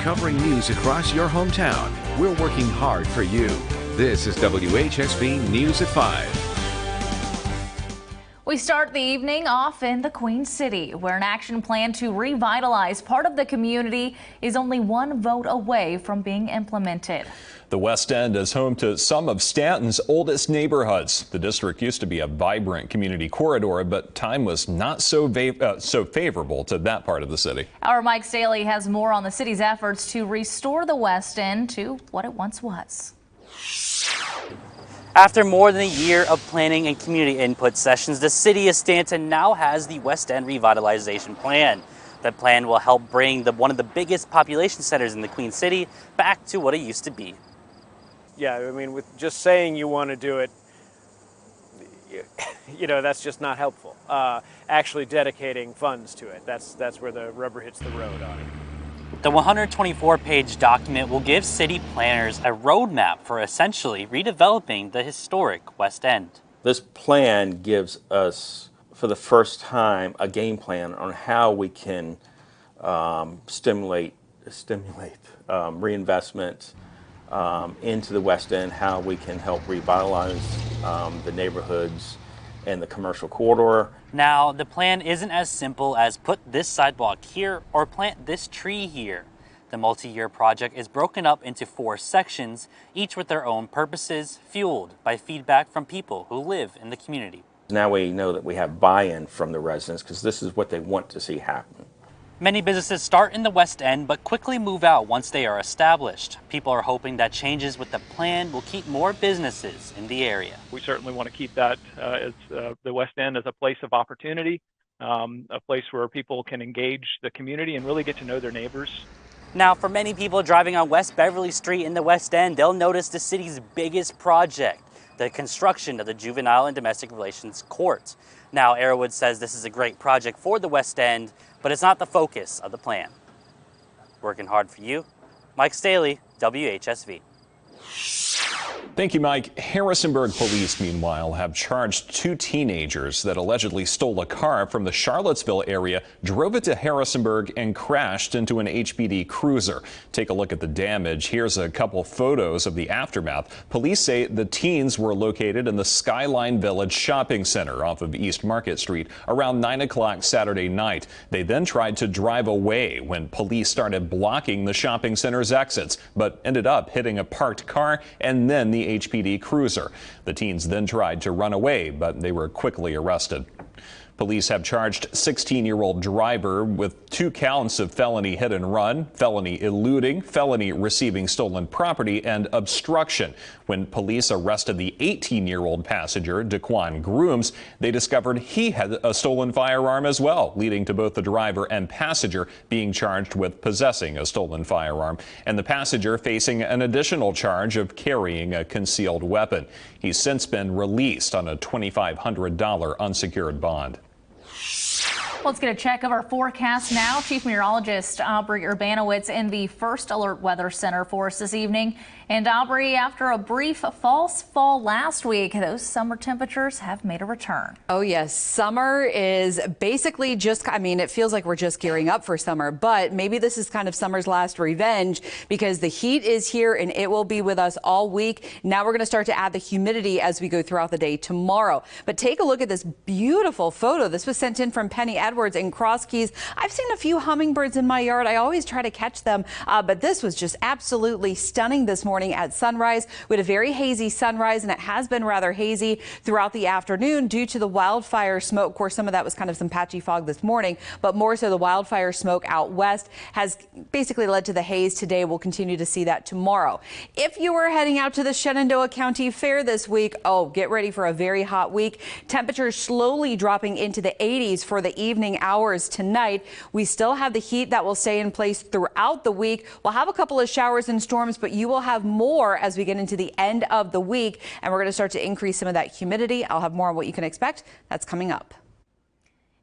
covering news across your hometown. We're working hard for you. This is WHSV News at 5. We start the evening off in the Queen City, where an action plan to revitalize part of the community is only one vote away from being implemented. The West End is home to some of Stanton's oldest neighborhoods. The district used to be a vibrant community corridor, but time was not so favorable to that part of the city. Our Mike Staley has more on the city's efforts to restore the West End to what it once was. After more than a year of planning and community input sessions, the city of Stanton now has the West End Revitalization Plan. The plan will help bring one of the biggest population centers in the Queen City back to what it used to be. Yeah, I mean, with just saying you want to do it, you know, that's just not helpful. Actually dedicating funds to it, that's where the rubber hits the road on it. The 124-page document will give city planners a roadmap for essentially redeveloping the historic West End. This plan gives us, for the first time, a game plan on how we can stimulate reinvestment into the West End, how we can help revitalize the neighborhoods and the commercial corridor. Now, the plan isn't as simple as put this sidewalk here or plant this tree here. The multi-year project is broken up into 4 sections, each with their own purposes, fueled by feedback from people who live in the community. Now we know that we have buy-in from the residents because this is what they want to see happen. Many businesses start in the West End but quickly move out once they are established. People are hoping that changes with the plan will keep more businesses in the area. We certainly want to keep that as the West End as a place of opportunity, a place where people can engage the community and really get to know their neighbors. Now, for many people driving on West Beverly Street in the West End, they'll notice the city's biggest project, the construction of the Juvenile and Domestic Relations Court. Now, Arrowwood says this is a great project for the West End, but it's not the focus of the plan. Working hard for you, Mike Staley, WHSV. Thank you, Mike. Harrisonburg police, meanwhile, have charged 2 teenagers that allegedly stole a car from the Charlottesville area, drove it to Harrisonburg, and crashed into an HPD cruiser. Take a look at the damage. Here's a couple photos of the aftermath. Police say the teens were located in the Skyline Village Shopping Center off of East Market Street around 9 o'clock Saturday night. They then tried to drive away when police started blocking the shopping center's exits, but ended up hitting a parked car and then the HPD cruiser. The teens then tried to run away, but they were quickly arrested. Police have charged 16-year-old driver with 2 counts of felony hit and run, felony eluding, felony receiving stolen property, and obstruction. When police arrested the 18-year-old passenger, Daquan Grooms, they discovered he had a stolen firearm as well, leading to both the driver and passenger being charged with possessing a stolen firearm, and the passenger facing an additional charge of carrying a concealed weapon. He's since been released on a $2,500 unsecured bond. Let's get a check of our forecast now. Chief Meteorologist Aubrey Urbanowitz in the First Alert Weather Center for us this evening. And Aubrey, after a brief false fall last week, those summer temperatures have made a return. Oh, yes. Summer is basically just, I mean, it feels like we're just gearing up for summer, but maybe this is kind of summer's last revenge because the heat is here and it will be with us all week. Now we're going to start to add the humidity as we go throughout the day tomorrow. But take a look at this beautiful photo. This was sent in from Penny Edwards in Cross Keys. I've seen a few hummingbirds in my yard. I always try to catch them, but this was just absolutely stunning this morning at sunrise. We had a very hazy sunrise, and it has been rather hazy throughout the afternoon due to the wildfire smoke. Of course, some of that was kind of some patchy fog this morning, but more so the wildfire smoke out west has basically led to the haze today. We'll continue to see that tomorrow. If you were heading out to the Shenandoah County Fair this week, oh, get ready for a very hot week. Temperatures slowly dropping into the 80s for the evening hours tonight. We still have the heat that will stay in place throughout the week. We'll have a couple of showers and storms, but you will have more as we get into the end of the week, and we're going to start to increase some of that humidity. I'll have more on what you can expect. That's coming up.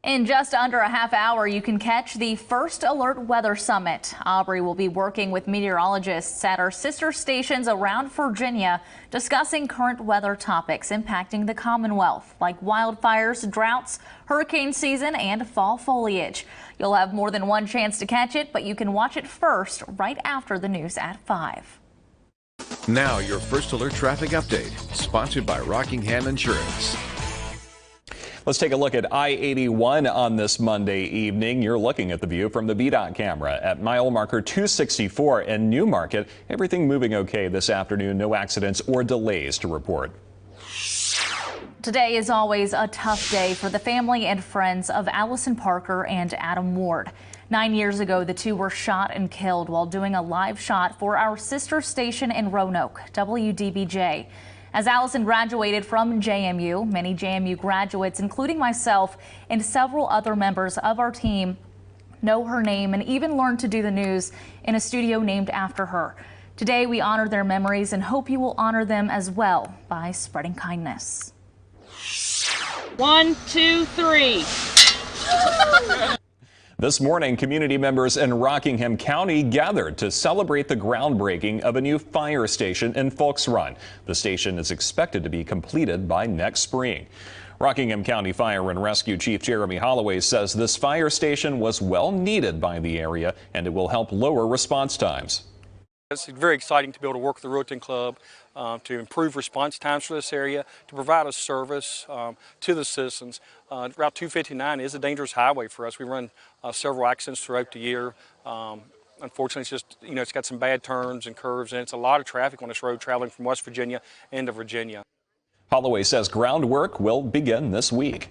In just under a half hour, you can catch the First Alert Weather Summit. Aubrey will be working with meteorologists at our sister stations around Virginia, discussing current weather topics impacting the Commonwealth, like wildfires, droughts, hurricane season, and fall foliage. You'll have more than one chance to catch it, but you can watch it first right after the news at 5. Now your First Alert traffic update, sponsored by Rockingham Insurance. Let's take a look at I-81 on this Monday evening. You're looking at the view from the BDOT camera at mile marker 264 in Newmarket. Everything moving okay this afternoon. No accidents or delays to report. Today is always a tough day for the family and friends of Allison Parker and Adam Ward. 9 years ago, the two were shot and killed while doing a live shot for our sister station in Roanoke, WDBJ. As Allison graduated from JMU, many JMU graduates, including myself and several other members of our team, know her name and even learned to do the news in a studio named after her. Today, we honor their memories and hope you will honor them as well by spreading kindness. 1, 2, 3. This morning, community members in Rockingham County gathered to celebrate the groundbreaking of a new fire station in Folks Run. The station is expected to be completed by next spring. Rockingham County Fire and Rescue Chief Jeremy Holloway says this fire station was well needed by the area and it will help lower response times. It's very exciting to be able to work with the Roten Club to improve response times for this area, to provide a service to the citizens. Route 259 is a dangerous highway for us. We run several accidents throughout the year. Unfortunately, it's just, it's got some bad turns and curves, and it's a lot of traffic on this road traveling from West Virginia into Virginia. Holloway says groundwork will begin this week.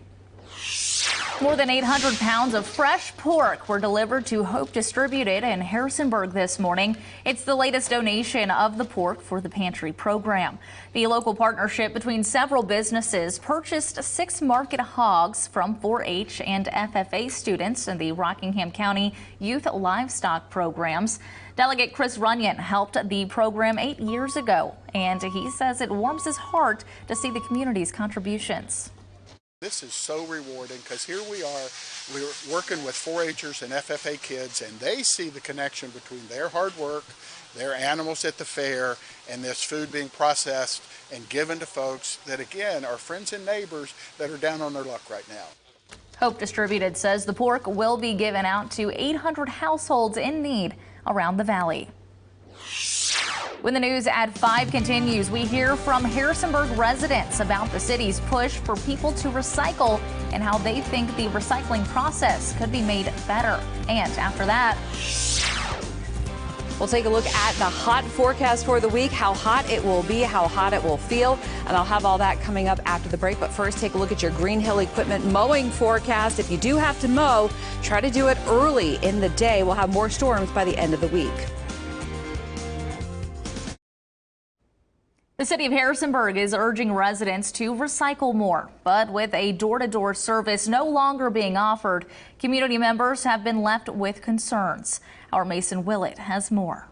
More than 800 pounds of fresh pork were delivered to Hope Distributed in Harrisonburg this morning. It's the latest donation of the pork for the pantry program. The local partnership between several businesses purchased 6 market hogs from 4-H and FFA students in the Rockingham County Youth Livestock Programs. Delegate Chris Runyon helped the program 8 years ago, and he says it warms his heart to see the community's contributions. This is so rewarding because here we are, we're working with 4-Hers and FFA kids, and they see the connection between their hard work, their animals at the fair, and this food being processed and given to folks that, again, are friends and neighbors that are down on their luck right now. Hope Distributed says the pork will be given out to 800 households in need around the valley. When the news at 5 continues, we hear from Harrisonburg residents about the city's push for people to recycle and how they think the recycling process could be made better. And after that, we'll take a look at the hot forecast for the week, how hot it will be, how hot it will feel, and I'll have all that coming up after the break. But first, take a look at your Green Hill Equipment mowing forecast. If you do have to mow, try to do it early in the day. We'll have more storms by the end of the week. The city of Harrisonburg is urging residents to recycle more, but with a door-to-door service no longer being offered, community members have been left with concerns. Our Mason Willett has more.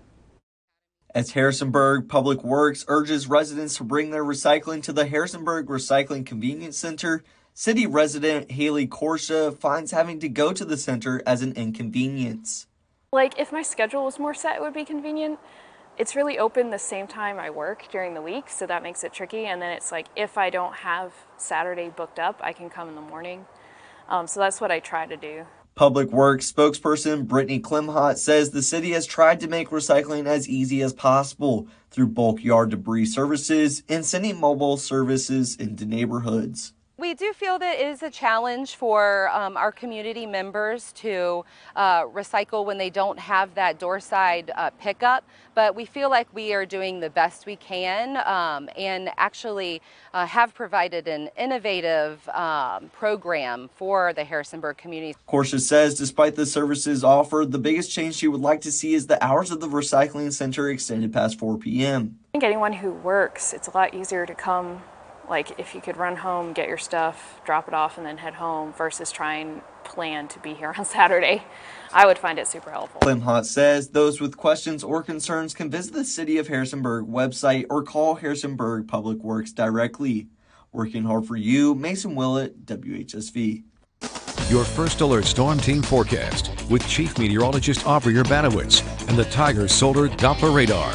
As Harrisonburg Public Works urges residents to bring their recycling to the Harrisonburg Recycling Convenience Center, city resident Haley Korsha finds having to go to the center as an inconvenience. Like, if my schedule was more set, it would be convenient. It's really open the same time I work during the week, so that makes it tricky. And then it's like, if I don't have Saturday booked up, I can come in the morning. So that's what I try to do. Public Works spokesperson Brittany Klimhot says the city has tried to make recycling as easy as possible through bulk yard debris services and sending mobile services into neighborhoods. We do feel that it is a challenge for our community members to recycle when they don't have that doorside pickup, but we feel like we are doing the best we can and actually have provided an innovative program for the Harrisonburg community. Korsha says despite the services offered, the biggest change she would like to see is the hours of the recycling center extended past 4 p.m. I think anyone who works, it's a lot easier to come. Like, if you could run home, get your stuff, drop it off, and then head home versus try and plan to be here on Saturday, I would find it super helpful. Klimhot says those with questions or concerns can visit the City of Harrisonburg website or call Harrisonburg Public Works directly. Working hard for you, Mason Willett, WHSV. your First Alert Storm Team forecast with Chief Meteorologist Aubrey Urbanowitz and the Tiger Solar Doppler Radar.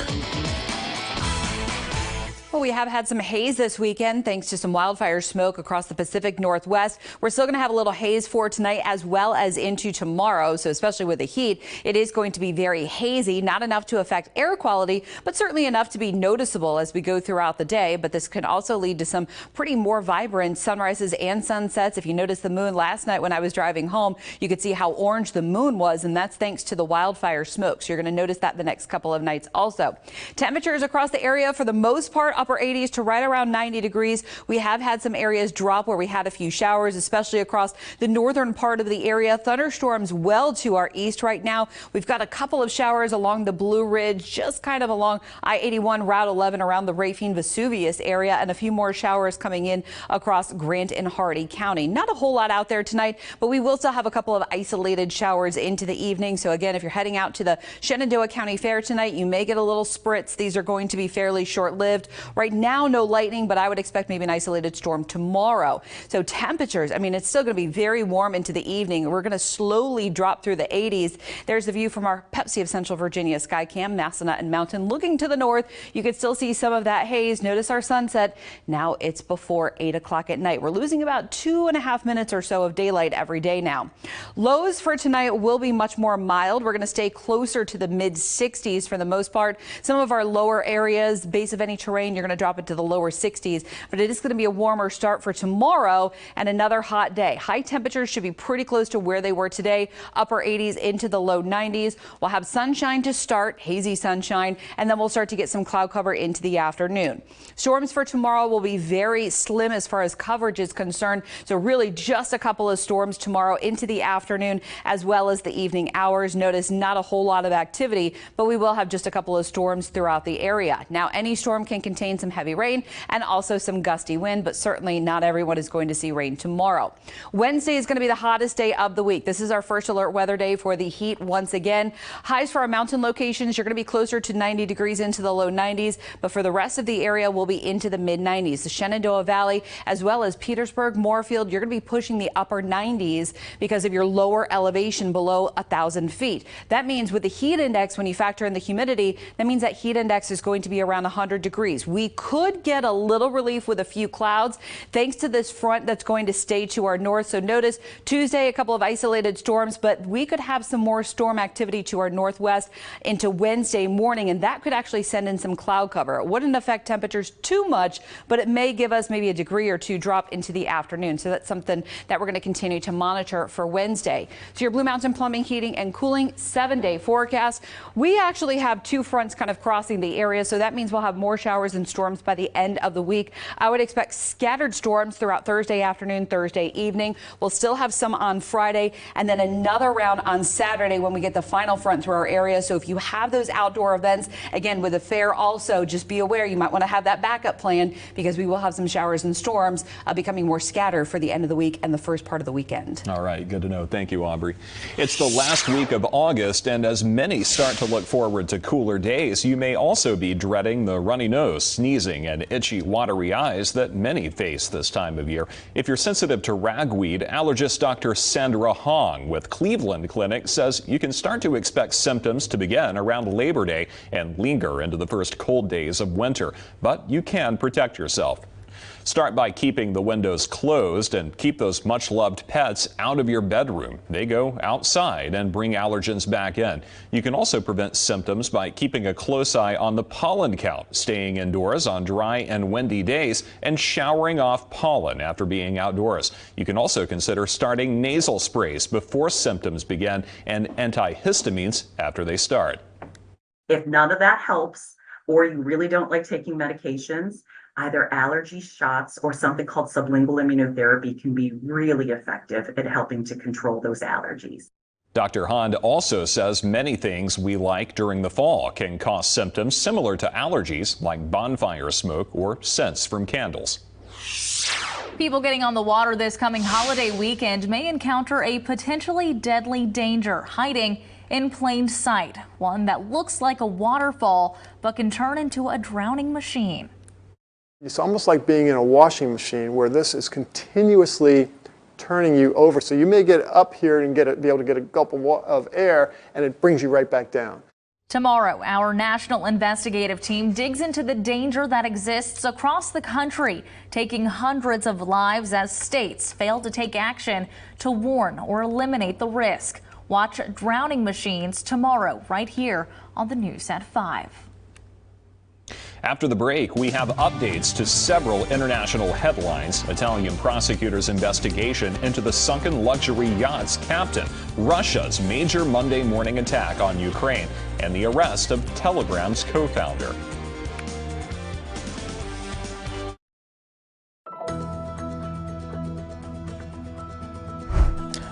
Well, we have had some haze this weekend thanks to some wildfire smoke across the Pacific Northwest. We're still going to have a little haze for tonight as well as into tomorrow. So especially with the heat, it is going to be very hazy, not enough to affect air quality, but certainly enough to be noticeable as we go throughout the day. But this can also lead to some pretty more vibrant sunrises and sunsets. If you noticed the moon last night when I was driving home, you could see how orange the moon was, and that's thanks to the wildfire smoke. So you're going to notice that the next couple of nights also. Temperatures across the area for the most part upper 80s to right around 90 degrees. We have had some areas drop where we had a few showers, especially across the northern part of the area. Thunderstorms well to our east right now. We've got a couple of showers along the Blue Ridge, just kind of along I-81 Route 11 around the Rafine Vesuvius area, and a few more showers coming in across Grant and Hardee County. Not a whole lot out there tonight, but we will still have a couple of isolated showers into the evening. So again, if you're heading out to the Shenandoah County Fair tonight, you may get a little spritz. These are going to be fairly short-lived. Right now, no lightning, but I would expect maybe an isolated storm tomorrow. So temperatures, I mean, it's still going to be very warm into the evening. We're going to slowly drop through the 80s. There's the view from our Pepsi of Central Virginia Skycam, Massanutten and Mountain. Looking to the north, you could still see some of that haze. Notice our sunset. Now it's before 8 o'clock at night. We're losing about 2.5 minutes or so of daylight every day now. Lows for tonight will be much more mild. We're going to stay closer to the mid 60s for the most part. Some of our lower areas, base of any terrain, you're going to drop it to the lower 60s, but it is going to be a warmer start for tomorrow and another hot day. High temperatures should be pretty close to where they were today, upper 80s into the low 90s. We'll have sunshine to start, hazy sunshine, and then we'll start to get some cloud cover into the afternoon. Storms for tomorrow will be very slim as far as coverage is concerned, so really just a couple of storms tomorrow into the afternoon as well as the evening hours. Notice not a whole lot of activity, but we will have just a couple of storms throughout the area. Now, any storm can contain some heavy rain and also some gusty wind, but certainly not everyone is going to see rain tomorrow. Wednesday is going to be the hottest day of the week. This is our first alert weather day for the heat once again. Highs for our mountain locations, you're going to be closer to 90 degrees into the low 90s, but for the rest of the area, we'll be into the mid 90s. The Shenandoah Valley, as well as Petersburg, Moorfield, you're going to be pushing the upper 90s because of your lower elevation below 1,000 feet. That means with the heat index, when you factor in the humidity, that means that heat index is going to be around 100 degrees. We could get a little relief with a few clouds thanks to this front that's going to stay to our north. So notice Tuesday, a couple of isolated storms, but we could have some more storm activity to our northwest into Wednesday morning, and that could actually send in some cloud cover. It wouldn't affect temperatures too much, but it may give us maybe a degree or two drop into the afternoon. So that's something that we're going to continue to monitor for Wednesday. So your Blue Mountain Plumbing, Heating and Cooling 7-day forecast. We actually have two fronts kind of crossing the area, so that means we'll have more showers and storms by the end of the week. I would expect scattered storms throughout Thursday afternoon, Thursday evening. We'll still have some on Friday and then another round on Saturday when we get the final front through our area. So if you have those outdoor events, again, with the fair also, just be aware you might want to have that backup plan because we will have some showers and storms becoming more scattered for the end of the week and the first part of the weekend. All right, good to know. Thank you, Aubrey. It's the last week of August, and as many start to look forward to cooler days, you may also be dreading the runny nose, sneezing, and itchy, watery eyes that many face this time of year. If you're sensitive to ragweed, allergist Dr. Sandra Hong with Cleveland Clinic says you can start to expect symptoms to begin around Labor Day and linger into the first cold days of winter, but you can protect yourself. Start by keeping the windows closed and keep those much-loved pets out of your bedroom. They go outside and bring allergens back in. You can also prevent symptoms by keeping a close eye on the pollen count, staying indoors on dry and windy days, and showering off pollen after being outdoors. You can also consider starting nasal sprays before symptoms begin and antihistamines after they start. If none of that helps, or you really don't like taking medications, either allergy shots or something called sublingual immunotherapy can be really effective at helping to control those allergies. Dr. Hond also says many things we like during the fall can cause symptoms similar to allergies, like bonfire smoke or scents from candles. People getting on the water this coming holiday weekend may encounter a potentially deadly danger hiding in plain sight, one that looks like a waterfall but can turn into a drowning machine. It's almost like being in a washing machine where this is continuously turning you over. So you may get up here and be able to get a gulp of air, and it brings you right back down. Tomorrow, our national investigative team digs into the danger that exists across the country, taking hundreds of lives as states fail to take action to warn or eliminate the risk. Watch Drowning Machines tomorrow, right here on the News at 5. After the break, we have updates to several international headlines. Italian prosecutors' investigation into the sunken luxury yacht's captain, Russia's major Monday morning attack on Ukraine, and the arrest of Telegram's co-founder.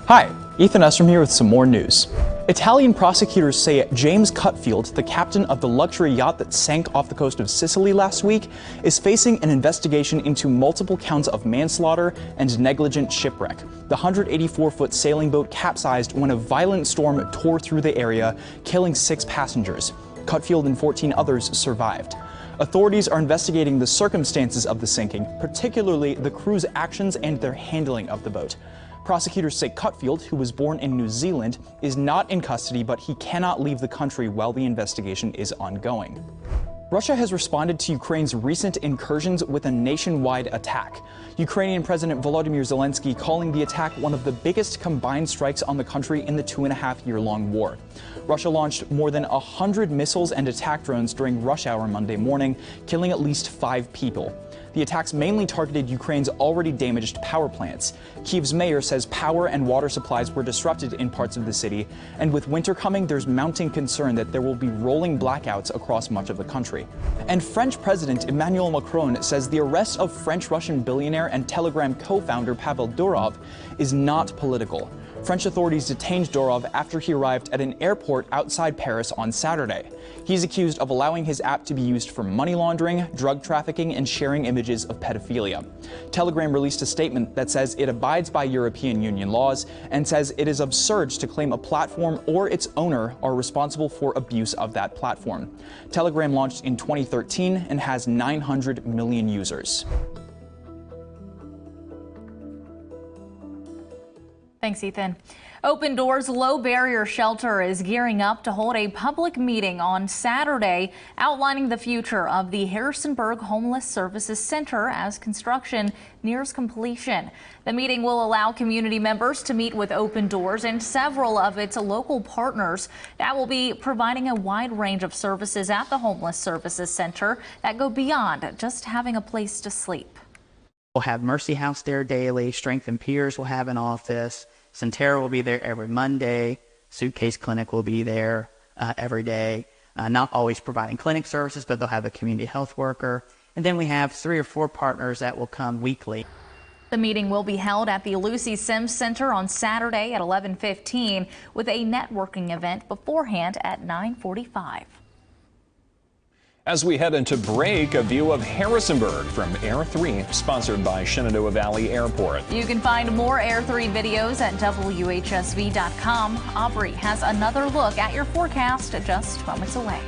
Hi, Ethan Estrem here with some more news. Italian prosecutors say James Cutfield, the captain of the luxury yacht that sank off the coast of Sicily last week, is facing an investigation into multiple counts of manslaughter and negligent shipwreck. The 184-foot sailing boat capsized when a violent storm tore through the area, killing 6 passengers. Cutfield and 14 others survived. Authorities are investigating the circumstances of the sinking, particularly the crew's actions and their handling of the boat. Prosecutors say Cutfield, who was born in New Zealand, is not in custody, but he cannot leave the country while the investigation is ongoing. Russia has responded to Ukraine's recent incursions with a nationwide attack. Ukrainian President Volodymyr Zelensky calling the attack one of the biggest combined strikes on the country in the 2.5-year-long war. Russia launched more than 100 missiles and attack drones during rush hour Monday morning, killing at least 5 people. The attacks mainly targeted Ukraine's already damaged power plants. Kyiv's mayor says power and water supplies were disrupted in parts of the city, and with winter coming, there's mounting concern that there will be rolling blackouts across much of the country. And French President Emmanuel Macron says the arrest of French-Russian billionaire and Telegram co-founder Pavel Durov is not political. French authorities detained Durov after he arrived at an airport outside Paris on Saturday. He's accused of allowing his app to be used for money laundering, drug trafficking, and sharing images of pedophilia. Telegram released a statement that says it abides by European Union laws and says it is absurd to claim a platform or its owner are responsible for abuse of that platform. Telegram launched in 2013 and has 900 million users. Thanks, Ethan. Open Doors Low Barrier Shelter is gearing up to hold a public meeting on Saturday outlining the future of the Harrisonburg Homeless Services Center as construction nears completion. The meeting will allow community members to meet with Open Doors and several of its local partners that will be providing a wide range of services at the Homeless Services Center that go beyond just having a place to sleep. We'll have Mercy House there daily. Strength and Peers will have an office. Centera will be there every Monday. Suitcase Clinic will be there every day. Not always providing clinic services, but they'll have a community health worker. And then we have 3 or 4 partners that will come weekly. The meeting will be held at the Lucy Sims Center on Saturday at 11:15 with a networking event beforehand at 9:45. As we head into break, a view of Harrisonburg from Air 3, sponsored by Shenandoah Valley Airport. You can find more Air 3 videos at WHSV.com. Aubrey has another look at your forecast just moments away.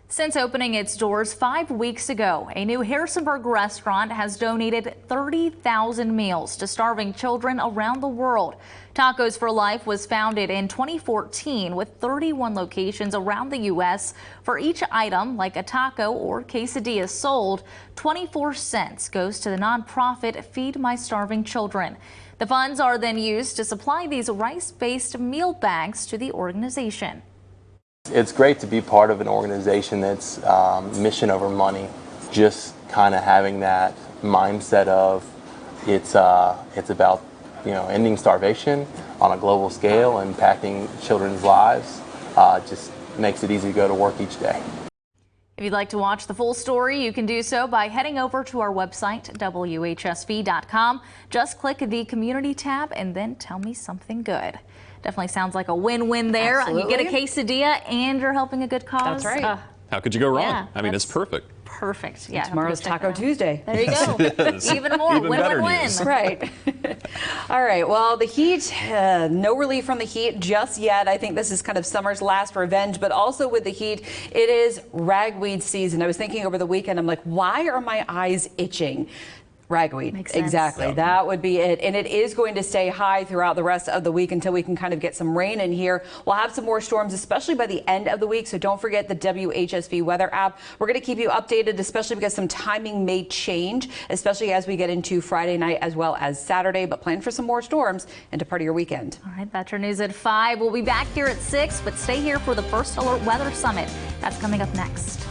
Since opening its doors 5 weeks ago, a new Harrisonburg restaurant has donated 30,000 meals to starving children around the world. Tacos for Life was founded in 2014 with 31 locations around the U.S. For each item, like a taco or quesadilla sold, 24 cents goes to the nonprofit Feed My Starving Children. The funds are then used to supply these rice-based meal bags to the organization. It's great to be part of an organization that's mission over money. Just kind of having that mindset of it's about ending starvation on a global scale and impacting children's lives. Just makes it easy to go to work each day. If you'd like to watch the full story, you can do so by heading over to our website, WHSV.com. Just click the Community tab and then tell me something good. Definitely sounds like a win-win there. Absolutely. You get a quesadilla and you're helping a good cause. That's right. How could you go wrong? Yeah, I mean, it's perfect. Perfect. Yeah. Tomorrow's Taco Tuesday. There you go. Even more. Even better Win-win-win. news. Right. All right. Well, the heat, no relief from the heat just yet. I think this is kind of summer's last revenge, but also with the heat, it is ragweed season. I was thinking over the weekend, I'm like, why are my eyes itching? Ragweed. Makes sense. Exactly. That would be it. And it is going to stay high throughout the rest of the week until we can kind of get some rain in here. We'll have some more storms, especially by the end of the week. So don't forget the WHSV weather app. We're going to keep you updated, especially because some timing may change, especially as we get into Friday night as well as Saturday. But plan for some more storms into part of your weekend. All right, that's your news at 5. We'll be back here at 6, but stay here for the First Alert Weather Summit. That's coming up next.